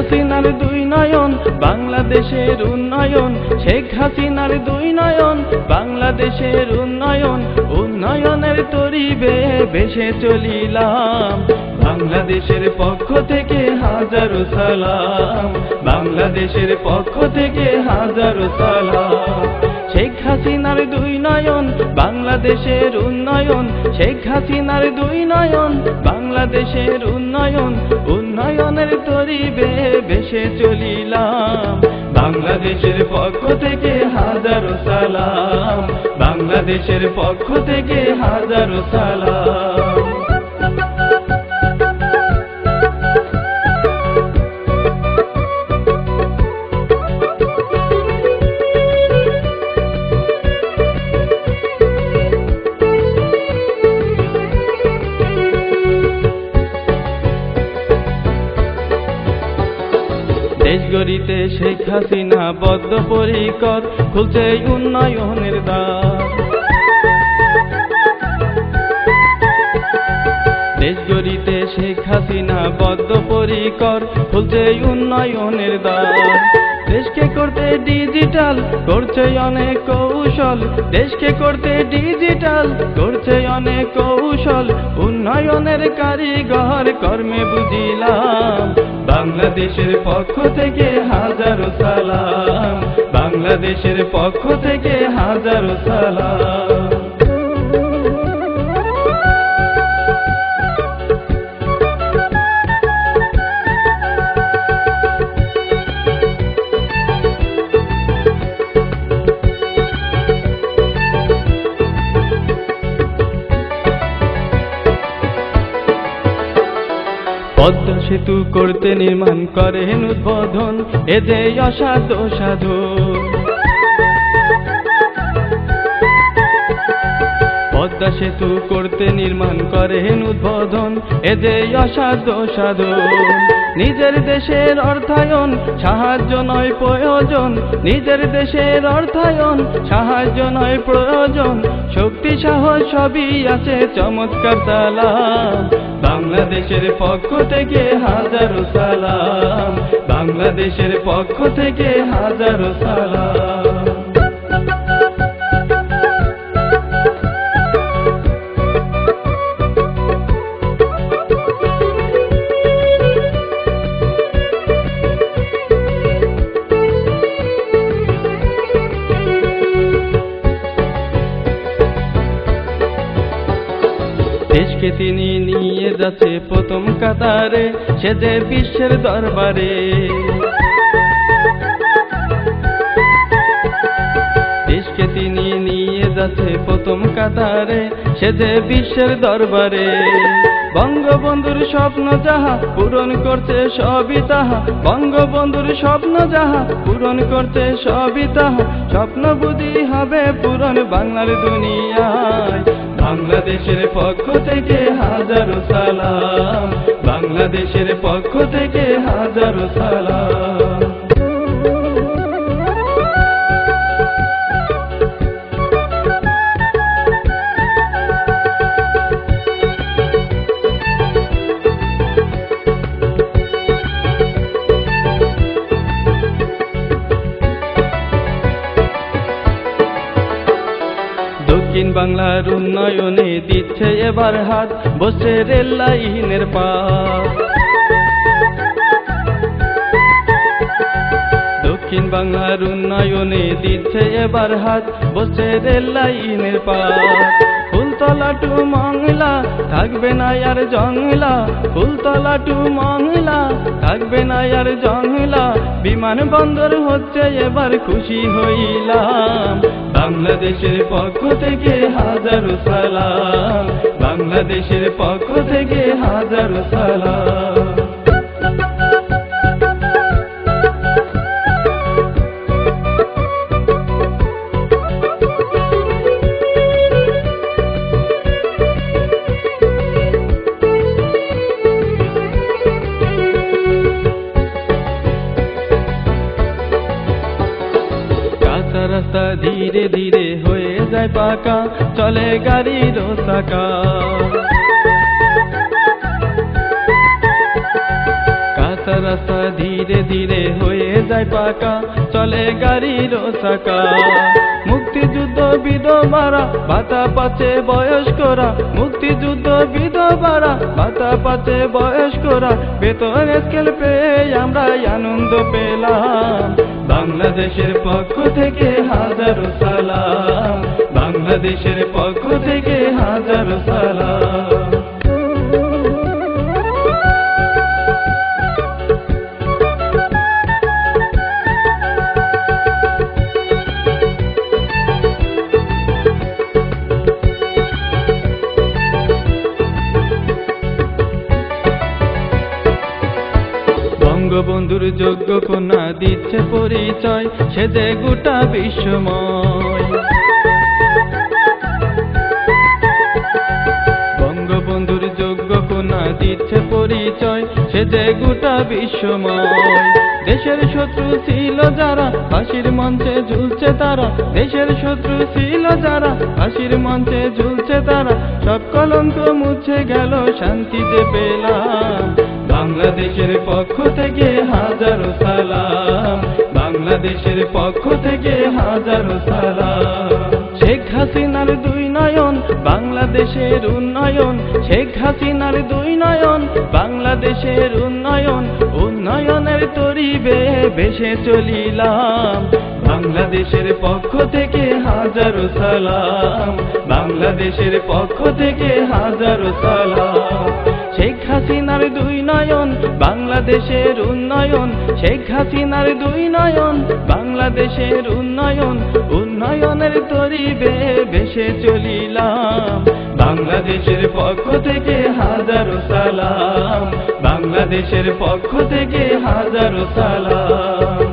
হাসিনার দুই নয়ন বাংলাদেশের উন্নয়ন, শেখ হাসিনার দুই নয়ন বাংলাদেশের উন্নয়ন, উন্নয়নের তরি বেয়ে ভেসে চলিলাম। বাংলাদেশের পক্ষ থেকে হাজারো সালাম, বাংলাদেশের পক্ষ থেকে হাজারো সালাম। শেখ হাসিনার দুই নয়ন বাংলাদেশের উন্নয়ন, শেখ হাসিনার দুই নয়ন বাংলাদেশের উন্নয়ন, উন্নয়নের তরি বেয়ে ভেসে চলিলাম। বাংলাদেশের পক্ষ থেকে হাজারো সালাম, বাংলাদেশের পক্ষ থেকে হাজারো সালাম। দেশ গড়িতে শেখ হাসিনা বদ্ধপরিকর, খুলছে উন্নয়নের দ্বার। দেশ গড়িতে শেখ হাসিনা বদ্ধপরিকর, খুলছে উন্নয়নের দ্বার। দেশকে করতে ডিজিটাল করছে অনেক কৌশল, দেশকে করতে ডিজিটাল করছে অনেক কৌশল, উন্নয়নের কারিগর কর্মে বুঝিলাম। বাংলাদেশের পক্ষ থেকে হাজারো সালাম, বাংলাদেশের পক্ষ থেকে হাজারো সালাম। পদ্মা সেতু করতে নির্মাণ করেন উদ্বোধন, এ যে অসাধ্য সাধন। পদ্মা সেতু করতে নির্মাণ করেন উদ্বোধন, এ যে অসাধ্য সাধন। নিজের দেশের অর্থায়ন সাহায্য নয় প্রয়োজন, নিজের দেশের অর্থায়ন সাহায্য নয় প্রয়োজন, শক্তি সাহস সবই আছে চমৎকার সালাম। বাংলাদেশের পক্ষ থেকে হাজারো সালাম, বাংলাদেশের পক্ষ থেকে হাজারো সালাম। দেশকে তিনি নিয়ে যাচ্ছে প্রথম কাতারে, সে যে বিশ্বের দরবারে। দেশকে তিনি নিয়ে যাচ্ছে প্রথম কাতারে, সে যে বিশ্বের দরবারে। বঙ্গবন্ধুর স্বপ্ন যাহা পূরণ করছে সবই তাহা, বঙ্গবন্ধুর স্বপ্ন যাহা পূরণ করছে সবই তাহা, স্বপ্ন বুঝি হবে পূরণ বাংলার দুনিয়ায়। বাংলাদেশের পক্ষ থেকে হাজারো সালাম, বাংলাদেশের পক্ষ থেকে হাজারো সালাম। দক্ষিণ বাংলার উন্নয়নে দিচ্ছে এবার হাত, বসছে রেল লাইনের পাশ। দক্ষিণ বাংলার উন্নয়নে দিচ্ছে এবার হাত, বসছে রেল লাইনের পাশ। ফুলতলা টু মংলা থাকবে না আর জংলা, ফুলতলা টু মংলা থাকবে না আর জংলা, বিমানবন্দর হচ্ছে এবার খুশি হইলাম। বাংলাদেশের পক্ষ থেকে হাজারো সালাম, বাংলাদেশের পক্ষ থেকে হাজারো সালাম। রাস্তা ধীরে ধীরে হয়ে যায় পাকা, চলে গাড়ির চাকা। রাস্তা রাস্তা ধীরে ধীরে হয়ে যায় পাকা, চলে গাড়ির চাকা। মুক্তিযুদ্ধ বিধবারা ভাতা পাচ্ছে বয়স্করা, মুক্তিযুদ্ধ বিধবারা ভাতা পাচ্ছে বয়স্করা, বেতন স্কেল পেয়ে আমরা আনন্দ পেলাম। বাংলাদেশের পক্ষ থেকে হাজারো সালাম, বাংলাদেশের পক্ষ থেকে হাজারো সালাম। বঙ্গবন্ধুর যোগ্য কন্যা দিচ্ছে পরিচয়, সে যে গোটা বিশ্বময়। বঙ্গবন্ধুর যোগ্য কন্যা দিচ্ছে পরিচয়, সে যে গোটা বিশ্বময়। দেশের শত্রু ছিল যারা ফাঁসির মঞ্চে ঝুলছে তারা, দেশের শত্রু ছিল যারা ফাঁসির মঞ্চে ঝুলছে তারা, সব কলঙ্ক মুছে গেল শান্তি যে পেলাম। বাংলাদেশের পক্ষ থেকে হাজারো সালাম, বাংলাদেশের পক্ষ থেকে হাজারো সালাম। শেখ হাসিনার দুই নয়ন বাংলাদেশের উন্নয়ন, শেখ হাসিনার দুই নয়ন বাংলাদেশের উন্নয়ন, উন্নয়নের তরি বেয়ে ভেসে চলিলাম। বাংলাদেশের পক্ষ থেকে হাজারো সালাম, বাংলাদেশের পক্ষ থেকে হাজারো সালাম। শেখ হাসিনার দুই নয়ন বাংলাদেশের উন্নয়ন, শেখ হাসিনার দুই নয়ন বাংলাদেশের উন্নয়ন, উন্নয়নের তরি বেয়ে ভেসে চলিলাম। বাংলাদেশের পক্ষ থেকে হাজারো সালাম, বাংলাদেশের পক্ষ থেকে হাজারো সালাম।